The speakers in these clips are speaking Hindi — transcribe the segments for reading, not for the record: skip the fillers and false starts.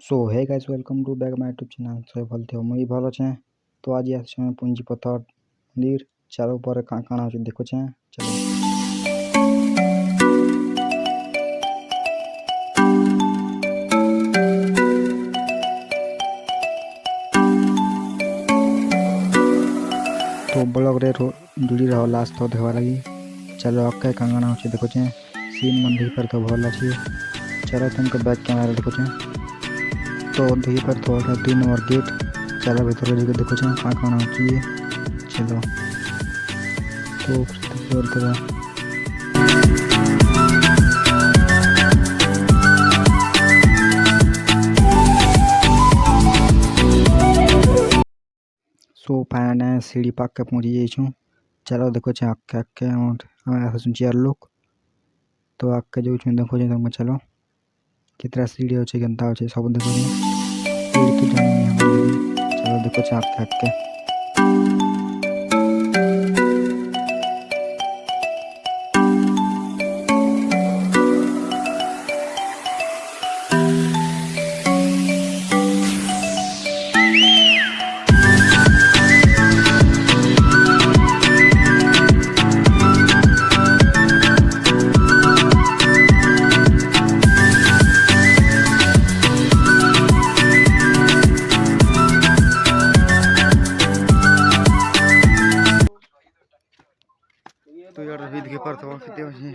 So hey guys welcome to back my YouTube channel. सब भल थे मुई भल अच्छे। तो आज आसे पुंजी पत्थर मंदिर चारों पर काଣା अच्छे देखुचे। चलो तो ब्लॉग रे जुड़ी रहो लास्ट तो देखवा लगी। चलो अक्के काଣା अच्छे देखुचे सीन मंदिर पर तो भल अच्छे। चलो तुमको बैक कैमरा देखुचे तो देखी पर तो 3 नंबर गेट। चलो भीतर जाके देखुचे काଣା अच्छे। चलो तो सो फाइने सीढ़ी पाके पहुंची जाइछू। चलो देखो आके आके आम चेयर लोक तो आके जो देखो तुम। चलो कितना सीढ़ी अच्छे केनता अच्छे सब देखो सीढ़ी तो जानी। चलो देखो आके आके तो यार विद के पर तो किते होछे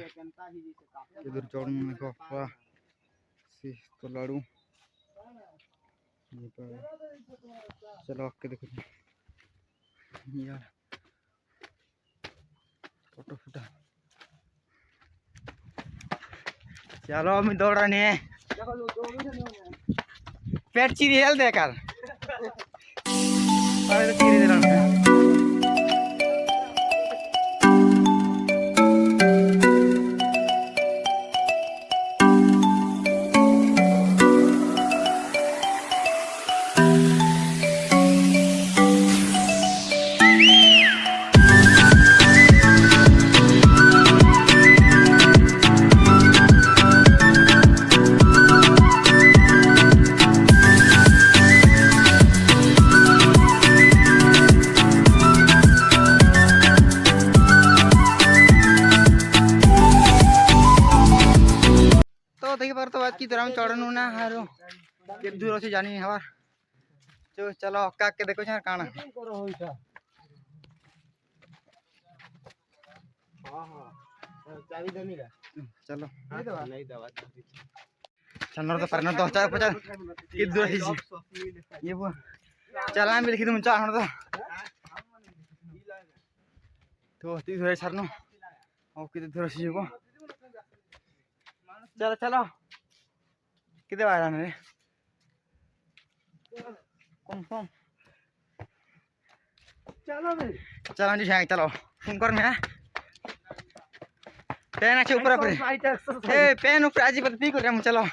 इधर चढ़न को वाह सी तो लाडू ये पर। चलो आके देखो यार फोटो फुटा। चलो मैं दौड़ने पेट चीरी हेल दे कर अरे चीरी दे रहा देखी पर तो बात की तरह चढ़नु ना हारो के दूर से जानी हवा। जो चलो अक्का के देखो यार काना चलो नहीं दवा चन्नर तो परनर 2050 के दूर ही ये वो चला में लिखी तुम चाहन तो ती थोड़े सरनो और किते दूर से जीवो। चलो चलो किते वाला रे कम चलो बे चलो जी छाई चलो फोन कर मैं पेन अच्छे ऊपर ऊपर ए पेन ऊपर आज पर पी कर हम। चलो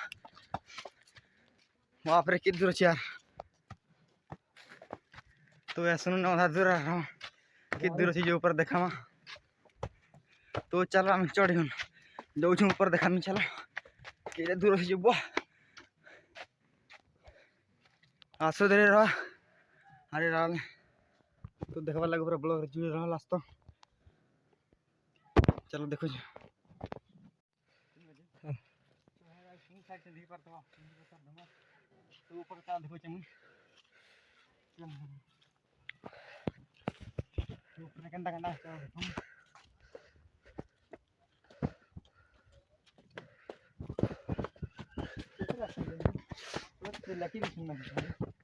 बाप रे कित दूर यार तो ऐसा ना आधा दूर रहा कित दूर से जो ऊपर देखा मा तो चलो हम चढ़ गन जो ऊपर देखा मैं। चलो कि दूर से जुब आसो दे रहा अरे राल तो देखा लगे पूरा ब्लॉग जुड़े रहा लास्ट तो। चलो देखो जी तो ऊपर का देखो चमन ऊपर कंडा कंडा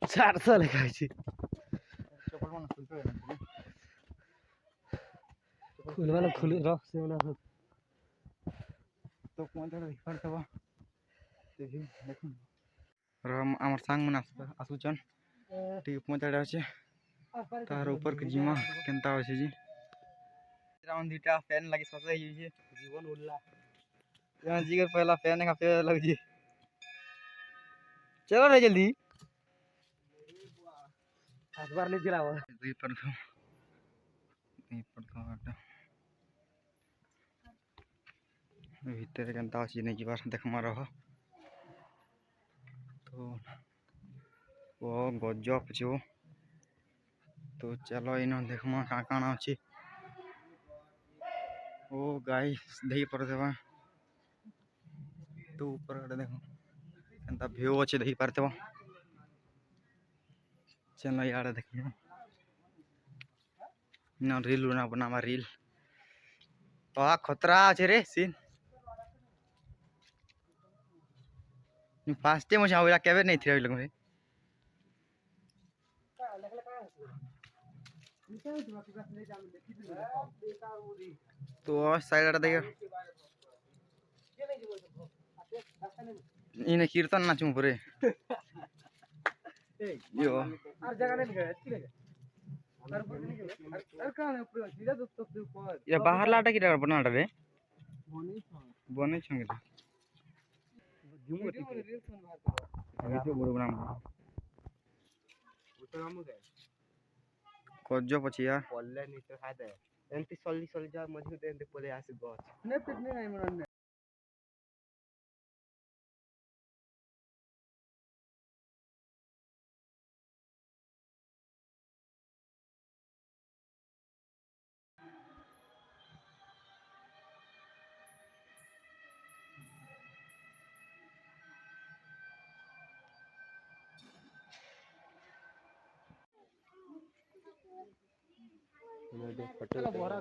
चार साल खाई खुल वाला खुल रख से वाला तो कौन जगह दिखा तबा देखि देखो हम हमर संग मन आसुचन ठीक पहुंचाड़ा আছে तार ऊपर के जीमा केनता होছে जी राउंड दीटा फैन लगी ससे ही जी जीवन उड़ला यहां जी के पहला फैन का पे लग जी। चलो रे जल्दी हाथ बार ले गिरावा ये पर हटा भीतर केनता होছে नहीं जीवार देख मा रहो तो वो गजब जो तो चलो इन देखमा का काना अछि ओ गाई दही पर देवा तो ऊपर आड़े देखो एंता व्यू अच्छे दही पारते चलो यार देखिए ना रील ना बनावा रील तो आ खतरा আছে रे सीन फास्ट टाइम आवेला केबे नहीं थी लगे तो साइड देखियो इने कीर्तन नाचू परे यो और जगह नहीं गए ये बाहर लाटा की बना रे बने छंगे वीडियो बड़ बना कज्जो पछी यार पल्ले नहीं तो खादे एंती सल्ली सल्ली जा मजबूत एंती पले आसी गछ ने पिटने नहीं मन फोटो